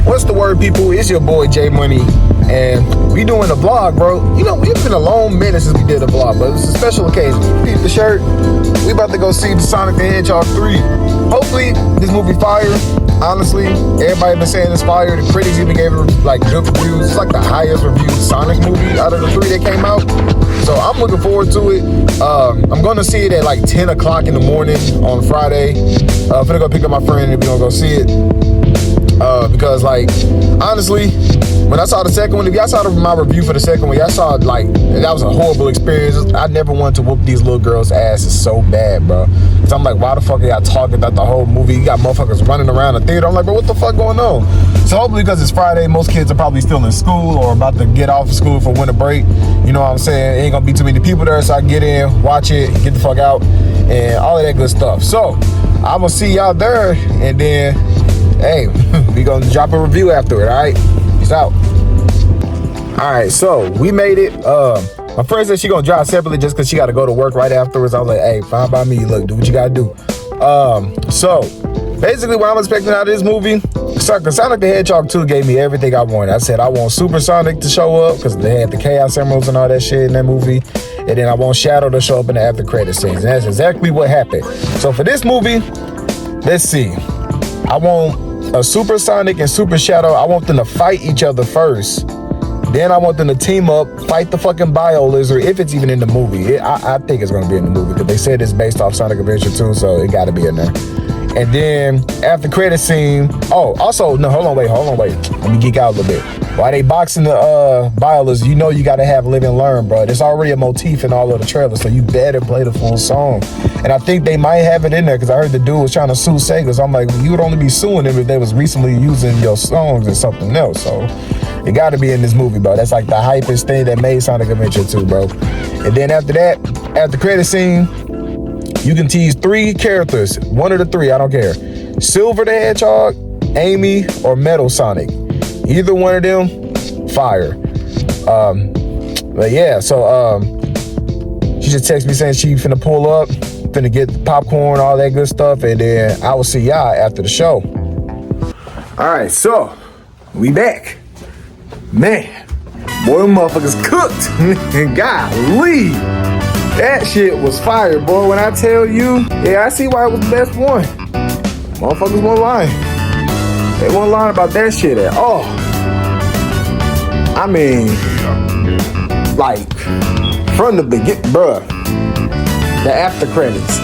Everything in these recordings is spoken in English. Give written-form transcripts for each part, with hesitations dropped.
What's the word, people? It's your boy J Money, and we doing a vlog, bro. You know, it's been a long minute since we did a vlog, but it's a special occasion. Peep the shirt. We about to go see the Sonic the Hedgehog 3. Hopefully, this movie fire. Honestly, everybody been saying it's fire. The critics even gave it like good reviews. It's like the highest reviewed Sonic movie out of the 3 that came out. So I'm looking forward to it. I'm gonna see it at like 10 o'clock in the morning on Friday. I'm gonna go pick up my friend and we're gonna go see it. Because like, honestly, when I saw the second one, if y'all saw my review for the second one, y'all saw like, that was a horrible experience. I never wanted to whoop these little girls' asses so bad, bro. So I'm like, why the fuck are y'all talking about the whole movie? You got motherfuckers running around the theater. I'm like, bro, what the fuck going on? So hopefully, because it's Friday, most kids are probably still in school or about to get off of school for winter break. You know what I'm saying? Ain't gonna be too many people there, so I can get in, watch it, get the fuck out, and all of that good stuff. So I'm gonna see y'all there, and then, hey, we gonna drop a review after it, all right? Peace out. All right, so we made it. My friend said she gonna drive separately just because she got to go to work right afterwards. I was like, hey, fine by me. Look, do what you gotta do. So basically, what I'm expecting out of this movie, Sonic the Hedgehog 2 gave me everything I wanted. I said I want Super Sonic to show up because they had the Chaos Emeralds and all that shit in that movie, and then I want Shadow to show up in the after credit scenes, and that's exactly what happened. So for this movie, let's see. I want a Super Sonic and Super Shadow. I want them to fight each other first. Then I want them to team up, fight the fucking Bio Lizard, if it's even in the movie. I think it's going to be in the movie, because they said it's based off Sonic Adventure 2, so it got to be in there. And then, after credit scene, oh, also, no, hold on, wait. Let me geek out a little bit. While they boxing the Bio Lizard, you know you got to have Live and Learn, bro. There's already a motif in all of the trailers, so you better play the full song. And I think they might have it in there, because I heard the dude was trying to sue Sega, so I'm like, well, you would only be suing them if they was recently using your songs and something else, so it got to be in this movie, bro. That's like the hypest thing that made Sonic Adventure 2, bro. And then after that, after credit scene, you can tease 3 characters, one of the 3, I don't care. Silver the Hedgehog, Amy, or Metal Sonic. Either one of them, fire. But yeah, so she just texted me saying she finna pull up, finna get popcorn, all that good stuff, and then I will see y'all after the show. All right, so we back. Man, boy, them motherfuckers cooked. Golly, that shit was fire, boy. When I tell you, yeah, I see why it was the best one. Motherfuckers won't lie. They won't lie about that shit at all. I mean, like, from the beginning, bruh. The after credits.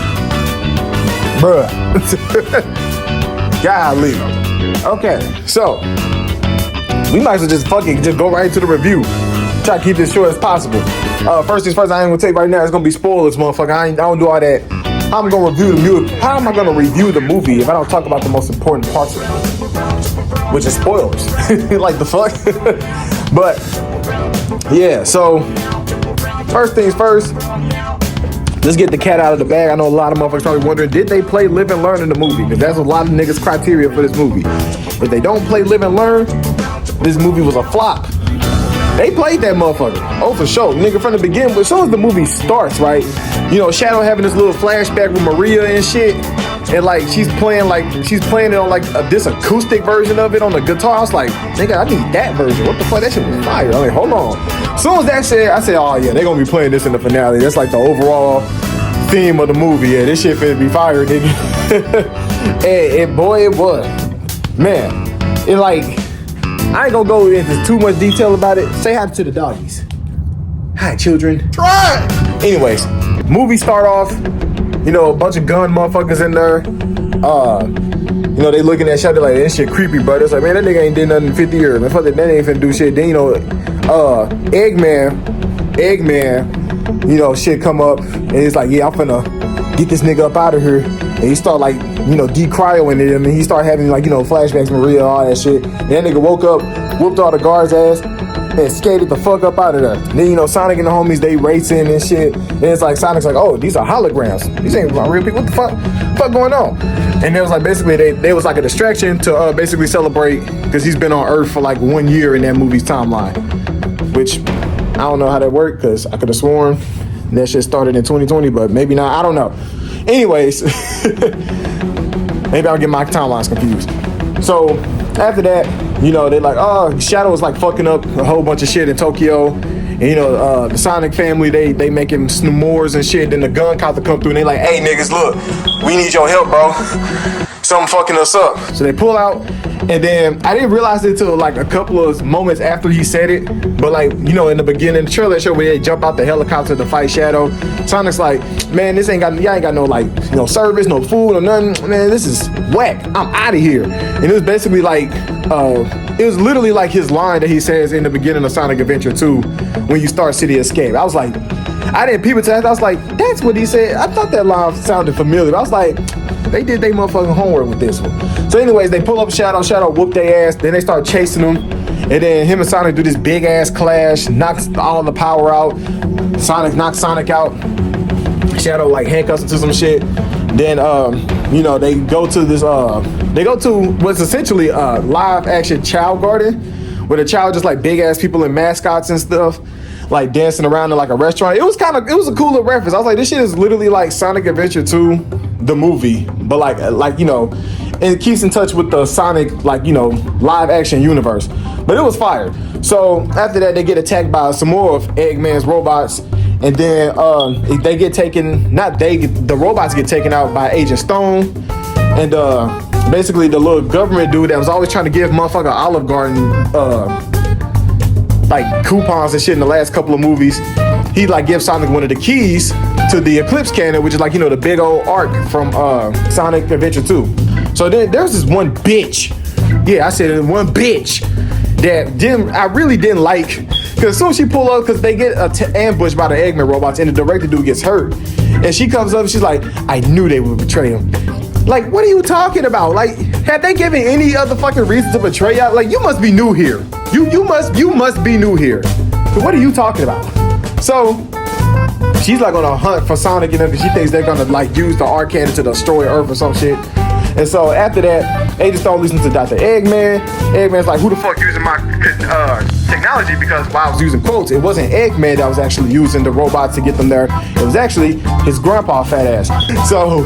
Bruh. Golly. Okay, so we might as well just just go right into the review. Try to keep this short as possible. First things first, I ain't gonna take right now. It's gonna be spoilers, motherfucker. I don't do all that. How am I gonna review the movie? How am I gonna review the movie if I don't talk about the most important parts of it, which is spoilers? Like the fuck. But yeah. So first things first. Let's get the cat out of the bag. I know a lot of motherfuckers probably wondering, did they play Live and Learn in the movie? Because that's a lot of niggas' criteria for this movie. If they don't play Live and Learn, this movie was a flop. They played that motherfucker. Oh, for sure. Nigga, from the beginning, but as soon as the movie starts, right? You know, Shadow having this little flashback with Maria and shit. And like, she's playing it on like this acoustic version of it on the guitar. I was like, nigga, I need that version. What the fuck? That shit was fire. I'm like, hold on. As soon as that shit, I said, oh yeah, they're gonna be playing this in the finale. That's like the overall theme of the movie. Yeah, this shit finna be fire, nigga. and boy, it was. Man, it like, I ain't gonna go into too much detail about it. Say hi to the doggies. Hi, children. Try. Anyways, movie start off, you know, a bunch of gun motherfuckers in there. You know, they looking at Shadow like, this shit creepy, bro. It's like, man, that nigga ain't did nothing in 50 years. Man, fuck that ain't finna do shit. Then, you know, Eggman, you know, shit come up, and it's like, yeah, I'm finna get this nigga up out of here. And he start like, you know, decryoing him, and he start having like, you know, flashbacks, Maria, all that shit. And that nigga woke up, whooped all the guards' ass, and skated the fuck up out of there. And then, you know, Sonic and the homies, they racing and shit. And it's like, Sonic's like, oh, these are holograms. These ain't real people. What the fuck going on? And it was like, basically, they was like a distraction to basically celebrate, because he's been on Earth for like 1 year in that movie's timeline. Which, I don't know how that worked, because I could have sworn that shit started in 2020, but maybe not. I don't know. Anyways, maybe I'll get my timelines confused. So after that, you know, they're like, oh, Shadow was like fucking up a whole bunch of shit in Tokyo. And, you know, the Sonic family, they making s'mores and shit. Then the gun cop to come through and they like, hey, niggas, look, we need your help, bro. Something fucking us up. So they pull out, and then I didn't realize it until like a couple of moments after he said it. But like, you know, in the beginning, the trailer show where they jump out the helicopter to fight Shadow, Sonic's like, man, y'all ain't got no like, you know, service, no food or nothing. Man, this is whack. I'm out of here. And it was basically like, it was literally like his line that he says in the beginning of Sonic Adventure 2 when you start City Escape. I was like, I didn't peep it to that. I was like, that's what he said. I thought that line sounded familiar. I was like, they did their motherfucking homework with this one. So anyways, they pull up Shadow whoop their ass, then they start chasing him, and then him and Sonic do this big ass clash, knocks all the power out. Sonic knocks Sonic out. Shadow like handcuffs him to some shit. Then you know, they go to what's essentially a live action child garden where the child just like big ass people and mascots and stuff like dancing around in like a restaurant. It was a cool little reference. I was like, this shit is literally like Sonic Adventure 2, the movie, but like you know, it keeps in touch with the Sonic, like, you know, live action universe. But it was fire. So after that, they get attacked by some more of Eggman's robots, and then they get taken. The robots get taken out by Agent Stone, and basically the little government dude that was always trying to give motherfucker Olive Garden like coupons and shit in the last couple of movies. He like gives Sonic one of the keys to the Eclipse Cannon, which is like, you know, the big old arc from Sonic Adventure 2. So then there's this one bitch. Yeah, I said one bitch that I really didn't like. Because as soon as she pull up, because they get ambushed by the Eggman robots and the director dude gets hurt. And she comes up and she's like, I knew they would betray him. Like, what are you talking about? Like, had they given any other fucking reason to betray y'all? Like, you must be new here. You must be new here. So what are you talking about? So she's like on a hunt for Sonic and everything. She thinks they're gonna like use the arc cannon to destroy Earth or some shit. And so after that, Agent Stone listens to Dr. Eggman. Eggman's like, who the fuck using my technology? Because while I was using quotes, it wasn't Eggman that was actually using the robots to get them there. It was actually his grandpa fat ass. So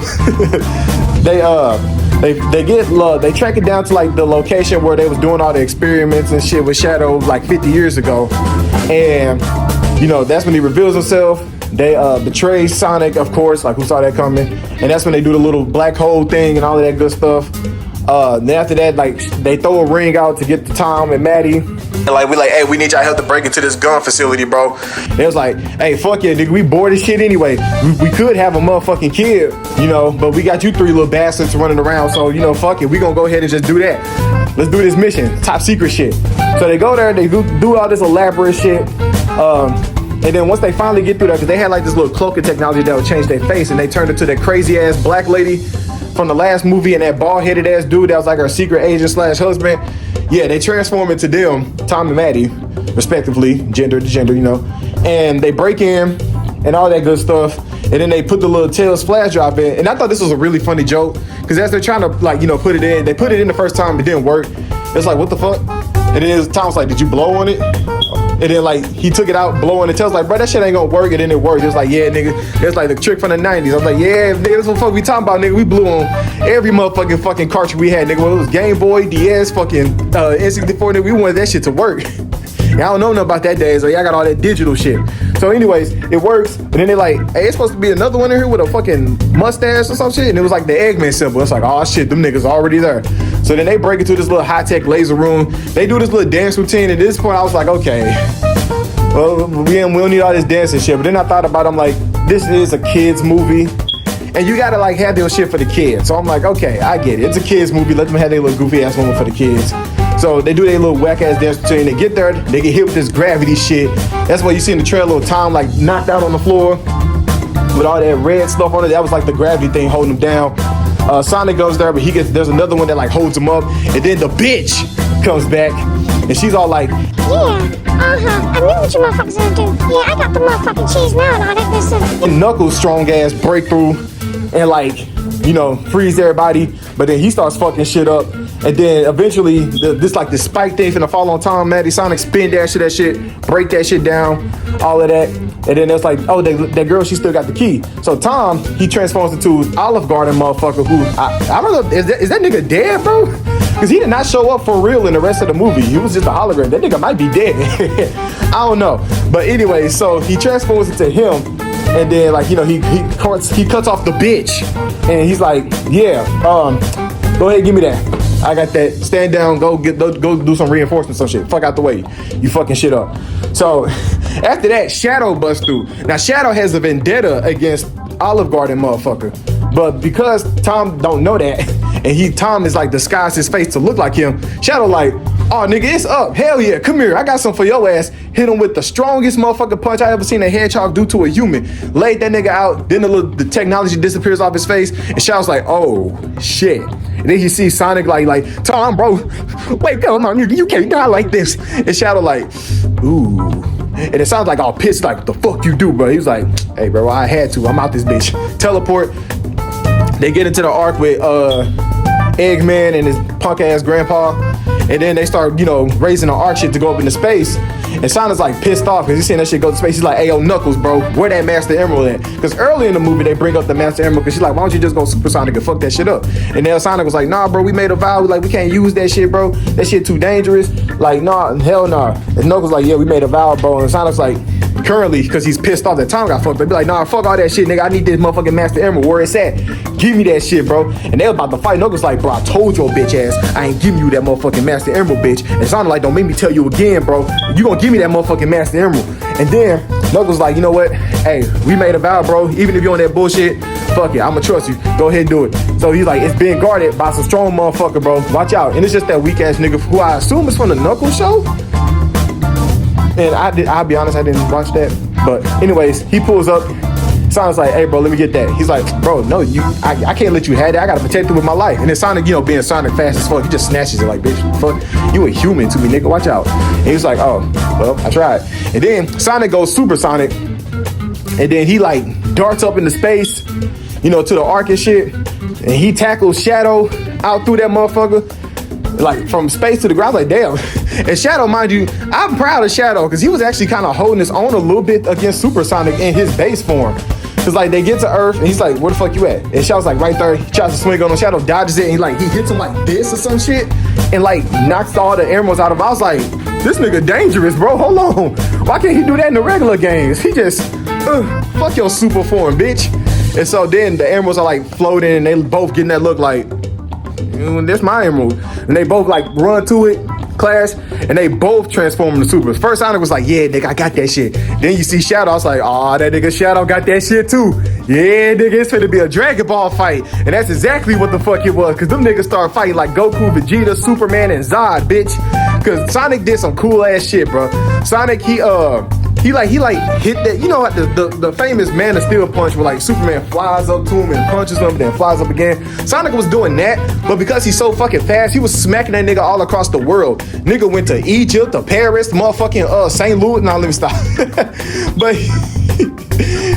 they track it down to like the location where they was doing all the experiments and shit with Shadow like 50 years ago. And you know, that's when he reveals himself. They betray Sonic, of course, like who saw that coming? And that's when they do the little black hole thing and all of that good stuff. Then after that, like they throw a ring out to get to Tom and Maddie. And like we like, hey, we need y'all help to break into this gun facility, bro. They was like, hey, fuck yeah, nigga, we bored as shit anyway. We could have a motherfucking kid, you know, but we got you three little bastards running around, so you know, fuck it, we gonna go ahead and just do that. Let's do this mission, top secret shit. So they go there, they do all this elaborate shit. And then once they finally get through that, because they had like this little cloaking technology that would change their face, and they turned into that crazy ass black lady from the last movie and that bald headed ass dude that was like her secret agent / husband. Yeah, they transform into them, Tom and Maddie, respectively, gender to gender, you know. And they break in and all that good stuff. And then they put the little Tails flash drop in. And I thought this was a really funny joke, because as they're trying to like, you know, put it in, they put it in the first time, it didn't work. It's like, what the fuck? And then Tom's like, did you blow on it? And then like he took it out, blowing, and Tails like, bro, that shit ain't gonna work. And then it worked. It was like, yeah, nigga, it's like the trick from the 90s. I was like, yeah, nigga, this what the fuck we talking about, nigga. We blew on every motherfucking fucking cartridge we had, nigga. Whether it was Game Boy, DS, fucking N64, nigga, we wanted that shit to work. And I don't know nothing about that day, so y'all got all that digital shit. So anyways, it works. And then they're like, hey, it's supposed to be another one in here with a fucking mustache or some shit. And it was like the Eggman symbol. It's like, oh shit, them niggas already there. So then they break into this little high-tech laser room. They do this little dance routine. At this point, I was like, okay, well, we don't need all this dancing shit. But then I thought about it, I'm like, this is a kid's movie. And you gotta like have their shit for the kids. So I'm like, okay, I get it. It's a kid's movie. Let them have their little goofy ass moment for the kids. So they do their little whack ass dance routine. They get there, they get hit with this gravity shit. That's why you see in the trailer little Tom like knocked out on the floor with all that red stuff on it. That was like the gravity thing holding him down. Sonic goes there, but there's another one that like holds him up. And then the bitch comes back and she's all like, yeah, I knew what you motherfuckers gonna do. Yeah, I got the motherfucking cheese now and all that good stuff. Knuckles strong ass breakthrough and like, you know, freeze everybody. But then he starts fucking shit up. And then eventually this spike thing finna fall on Tom, Maddie, Sonic, spin dash to that shit, break that shit down, all of that. And then it's like, oh, that girl, she still got the key. So Tom, he transforms into Olive Garden motherfucker who, I don't know, is that nigga dead, bro? Because he did not show up for real in the rest of the movie. He was just a hologram. That nigga might be dead. I don't know. But anyway, so he transforms into him. And then, like, you know, he cuts off the bitch. And he's like, yeah, go ahead, give me that. I got that. Stand down, go do some reinforcement, some shit. Fuck out the way. You fucking shit up. So after that, Shadow busts through. Now Shadow has a vendetta against Olive Garden motherfucker. But because Tom don't know that, and Tom is like disguised his face to look like him, Shadow like, oh nigga, it's up. Hell yeah, come here. I got something for your ass. Hit him with the strongest motherfucking punch I ever seen a hedgehog do to a human. Laid that nigga out. Then the technology disappears off his face. And Shadow's like, oh shit. And then you see Sonic like, Tom, bro, wait, come on, you can't die like this. And Shadow like, ooh. And it sounds like all pissed, like, the fuck you do, bro? He was like, hey, bro, I had to. I'm out this bitch. Teleport. They get into the arc with Eggman and his punk ass grandpa, and then they start, you know, raising the arc shit to go up into space. And Sonic's like pissed off because he's seeing that shit go to space. He's like, hey, yo, Knuckles, bro, where that Master Emerald at? Because early in the movie, they bring up the Master Emerald because she's like, why don't you just go Super Sonic and fuck that shit up? And then Sonic was like, nah, bro, we made a vow. Like, we can't use that shit, bro. That shit too dangerous. Like, nah, hell nah. And Knuckles like, yeah, we made a vow, bro. And Sonic's like, currently, because he's pissed off that Tom got fucked up, be like, nah, fuck all that shit, nigga. I need this motherfucking Master Emerald. Where it's at? Give me that shit, bro. And they was about to fight. Knuckles like, bro, I told your bitch ass I ain't giving you that motherfucking Master Emerald, bitch. And Sonic like, don't make me tell you again, bro. You gonna give me that motherfucking Master Emerald. And then Knuckles like, you know what? Hey, we made a vow, bro. Even if you on that bullshit, fuck it, I'ma trust you. Go ahead and do it. So he's like, it's being guarded by some strong motherfucker, bro. Watch out. And it's just that weak ass nigga who I assume is from the Knuckles show. And I'll be honest, I didn't watch that. But anyways, he pulls up. Sonic's like, hey, bro, let me get that. He's like, bro, no, I can't let you have that. I gotta protect it with my life. And then Sonic, you know, being Sonic fast as fuck, he just snatches it like, bitch, fuck, you a human to me, nigga, watch out. And he's like, oh, well, I tried. And then Sonic goes Super Sonic. And then he like darts up into space, you know, to the arc and shit. And he tackles Shadow out through that motherfucker. Like from space to the ground, like damn. And Shadow, mind you, I'm proud of Shadow because he was actually kind of holding his own a little bit against Super Sonic in his base form. Cause like they get to Earth and he's like, where the fuck you at? And Shadow's like right there. He tries to swing on him. Shadow dodges it and he hits him like this or some shit and like knocks all the emeralds out of him. I was like, this nigga dangerous, bro. Hold on. Why can't he do that in the regular games? He just fuck your super form, bitch. And so then the emeralds are like floating and they both getting that look like, that's my emerald. And they both like run to it, clash, and they both transform into supers. First Sonic was like, yeah, nigga, I got that shit. Then you see Shadow, I was like, oh, that nigga Shadow got that shit too. Yeah, nigga, it's finna be a Dragon Ball fight. And that's exactly what the fuck it was, because them niggas started fighting like Goku, Vegeta, Superman, and Zod, bitch. Because Sonic did some cool ass shit, bro. Sonic, he hit that, you know what, the famous Man of Steel punch where like Superman flies up to him and punches him, then flies up again. Sonic was doing that, but because he's so fucking fast, he was smacking that nigga all across the world. Nigga went to Egypt, to Paris, motherfucking St. Louis. Nah, let me stop. But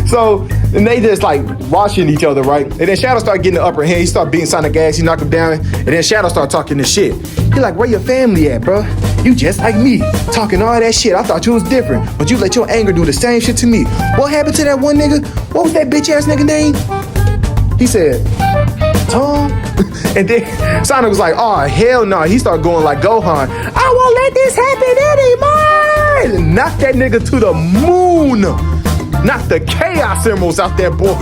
so, and they just like watching each other, right? And then Shadow started getting the upper hand. He started beating Sonic ass. He knocked him down. And then Shadow started talking this shit. He like, where your family at, bro? You just like me, talking all that shit. I thought you was different, but you let your anger do the same shit to me. What happened to that one nigga? What was that bitch ass nigga name? He said, Tom. And then Sonic was like, oh, hell no. He started going like Gohan. I won't let this happen anymore. And knocked that nigga to the moon. Knocked the Chaos Emeralds out that boy.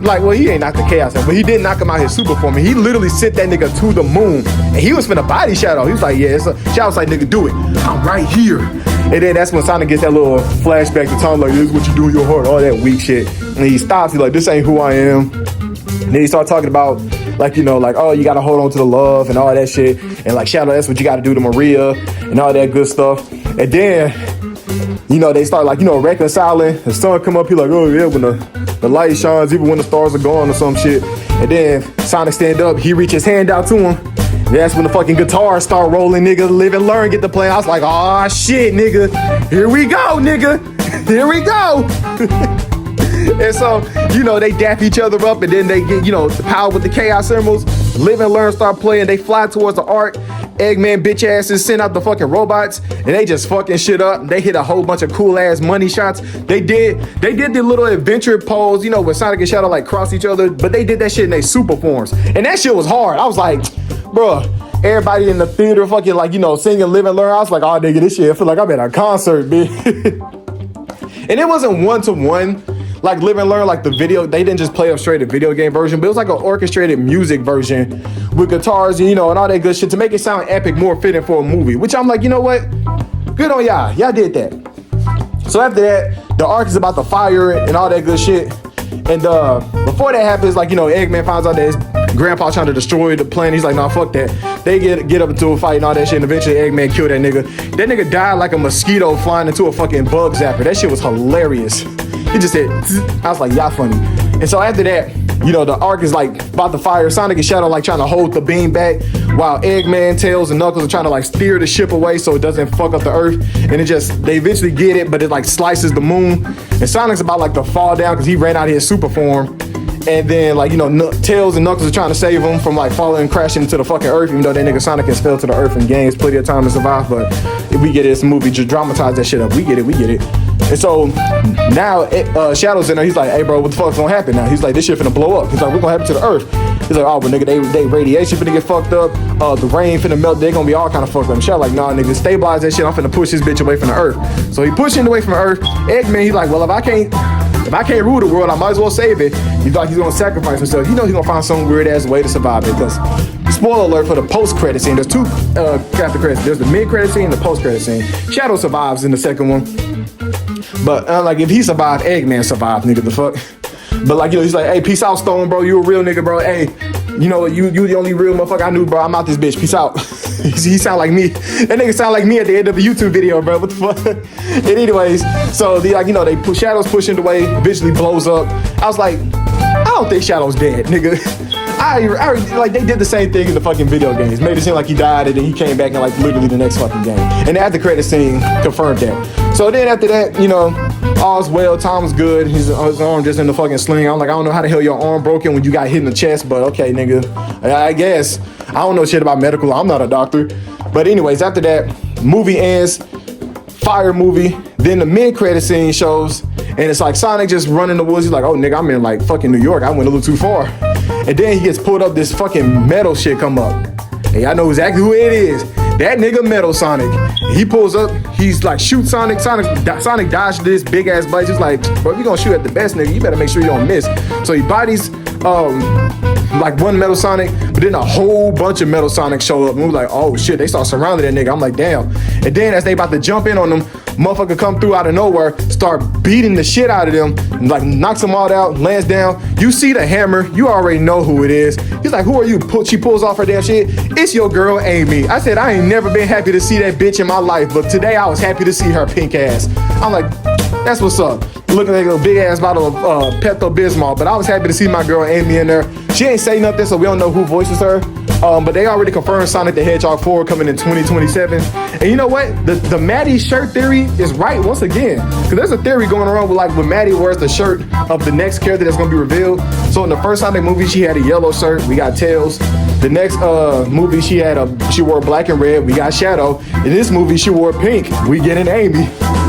Like, well, he ain't knocked the Chaos Emerald, but he did knock him out his super form. And he literally sent that nigga to the moon. And he was finna body Shadow. He was like, yeah, Shadow's like, nigga, do it. I'm right here. And then that's when Sonic gets that little flashback to Tom, like, this is what you do in your heart, all that weak shit. And he stops, he's like, this ain't who I am. And then he started talking about, like, you know, like, oh, you gotta hold on to the love and all that shit. And like, Shadow, that's what you gotta do to Maria and all that good stuff. And then, you know, they start like, you know, reconciling. The sun come up, he like, oh yeah, when the light shines, even when the stars are gone or some shit. And then Sonic stand up, he reach his hand out to him. And that's when the fucking guitars start rolling, nigga. Live and learn, get to play. I was like, oh shit, nigga. Here we go, nigga. Here we go. And so, you know, they dap each other up and then they get, you know, the power with the Chaos Emeralds. Live and learn, start playing. They fly towards the arc. Eggman bitch asses send out the fucking robots and they just fucking shit up. They hit a whole bunch of cool ass money shots. They did the little adventure pose, you know, with Sonic and Shadow like cross each other, but they did that shit in their super forms. And that shit was hard. I was like, bro, everybody in the theater fucking like, you know, singing Live and Learn. I was like, oh nigga, this shit, I feel like I'm at a concert, bitch. And it wasn't one-to-one like Live and Learn, like the video, they didn't just play up straight a video game version, but it was like an orchestrated music version with guitars, you know, and all that good shit to make it sound epic, more fitting for a movie, which I'm like, you know what? Good on y'all. Y'all did that. So after that, the ark is about to fire and all that good shit. And before that happens, like, you know, Eggman finds out that his grandpa trying to destroy the planet. He's like, nah, fuck that. They get up into a fight and all that shit, and eventually Eggman killed that nigga. That nigga died like a mosquito flying into a fucking bug zapper. That shit was hilarious. He just said, I was like, y'all funny. And so after that, you know, the ark is like about to fire. Sonic and Shadow like trying to hold the beam back while Eggman, Tails, and Knuckles are trying to like steer the ship away so it doesn't fuck up the earth. And it just, they eventually get it, but it like slices the moon. And Sonic's about like to fall down because he ran out of his super form. And then like, you know, Tails and Knuckles are trying to save him from like falling and crashing into the fucking earth, even though that nigga Sonic has fell to the earth in games plenty of time to survive. But if we get it, it's a movie, just dramatize that shit up. We get it. And so now Shadow's in there. He's like, hey, bro, what the fuck's gonna happen now? He's like, this shit finna blow up. He's like, what's gonna happen to the earth? He's like, oh, but nigga, they radiation finna get fucked up. The rain finna melt. They gonna be all kind of fucked up. And Shadow's like, nah, nigga, stabilize that shit. I'm finna push this bitch away from the earth. So he pushing away from the earth. Eggman, he's like, well, if I can't rule the world, I might as well save it. He's like, he's gonna sacrifice himself. You know he's gonna find some weird ass way to survive it. Because spoiler alert for the post-credit scene. There's two after credits. There's the mid-credit scene and the post-credit scene. Shadow survives in the second one. But like if he survived, Eggman survived, nigga, the fuck. But like, you know, he's like, hey, peace out, Stone, bro. You a real nigga, bro. Hey, you know, you the only real motherfucker I knew, bro. I'm out this bitch. Peace out. He sound like me. That nigga sound like me at the end of a YouTube video, bro. What the fuck? And anyways, so the like, you know, they push Shadow's pushing away, eventually blows up. I was like, I don't think Shadow's dead, nigga. I like they did the same thing in the fucking video games. Made it seem like he died and then he came back in like literally the next fucking game. And the after credit scene confirmed that. So then after that, you know, all's well, Tom's good. His arm just in the fucking sling. I'm like, I don't know how the hell your arm broken when you got hit in the chest, but okay, nigga. I guess. I don't know shit about medical. I'm not a doctor. But anyways, after that, movie ends. Fire movie. Then the mid-credit scene shows. And it's like Sonic just running the woods. He's like, oh, nigga, I'm in like fucking New York. I went a little too far. And then he gets pulled up, this fucking metal shit come up. And y'all know exactly who it is. That nigga Metal Sonic. He pulls up, he's like, shoot Sonic. Sonic dodged this big ass blade. He's like, bro, if you gonna shoot at the best nigga, you better make sure you don't miss. So he bodies like one Metal Sonic, but then a whole bunch of Metal Sonics show up. And we're like, oh shit, they start surrounding that nigga. I'm like, damn. And then as they about to jump in on them, motherfucker come through out of nowhere, start beating the shit out of them, like knocks them all out, lands down. You see the hammer, you already know who it is. He's like, who are you? She pulls off her damn shit. It's your girl, Amy. I said, I ain't never been happy to see that bitch in my life, but today I was happy to see her pink ass. I'm like, that's what's up. Looking like a big ass bottle of Pepto-Bismol, but I was happy to see my girl Amy in there. She ain't say nothing, so we don't know who voices her. But they already confirmed Sonic the Hedgehog 4 coming in 2027. And you know what? The Maddie shirt theory is right once again. Because there's a theory going around with like when Maddie wears the shirt of the next character that's going to be revealed. So in the first Sonic movie, she had a yellow shirt. We got Tails. The next movie, she wore black and red. We got Shadow. In this movie, she wore pink. We get an Amy.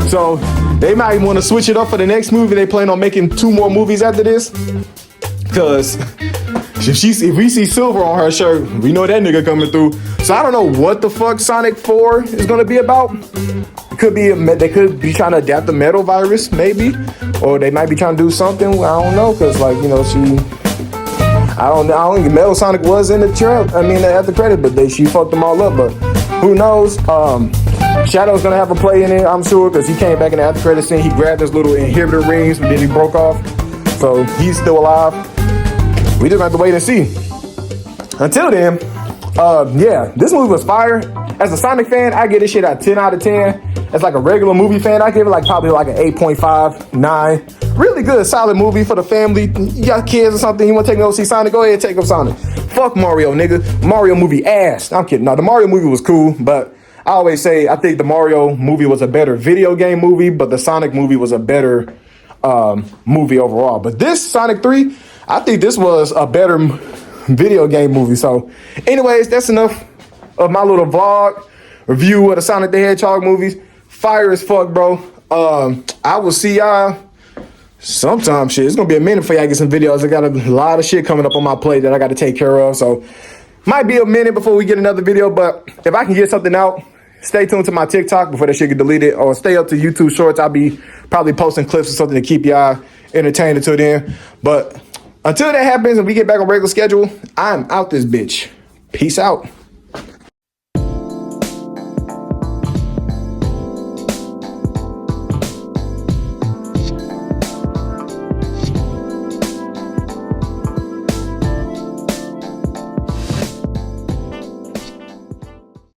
So they might want to switch it up for the next movie. They plan on making 2 more movies after this. Because if we see silver on her shirt, we know that nigga coming through. So I don't know what the fuck Sonic 4 is going to be about. They could be trying to adapt the metal virus, maybe. Or they might be trying to do something. I don't know. Because, like, you know, I don't think Metal Sonic was in the trail. I mean, at the credit, but she fucked them all up. But who knows? Shadow's gonna have a play in it, I'm sure, because he came back in the after credit scene. He grabbed his little inhibitor rings, but then he broke off. So he's still alive. We just have to wait and see. Until then, yeah, this movie was fire. As a Sonic fan, I give this shit a 10 out of 10. As like a regular movie fan, I give it like probably like an 8.5, 9. Really good, solid movie for the family. You got kids or something, you want to take them to see Sonic? Go ahead, take them Sonic. Fuck Mario, nigga. Mario movie ass. I'm kidding. No, the Mario movie was cool, but I always say I think the Mario movie was a better video game movie, but the Sonic movie was a better movie overall. But this Sonic 3, I think this was a better video game movie. So anyways, that's enough of my little vlog review of the Sonic the Hedgehog movies. Fire as fuck, bro. I will see y'all sometime. Shit, it's gonna be a minute before y'all get some videos. I got a lot of shit coming up on my plate that I got to take care of. So Might be a minute before we get another video, but if I can get something out, stay tuned to my TikTok before that shit get deleted, or stay up to YouTube Shorts. I'll be probably posting clips or something to keep y'all entertained until then. But until that happens and we get back on regular schedule, I'm out this bitch. Peace out.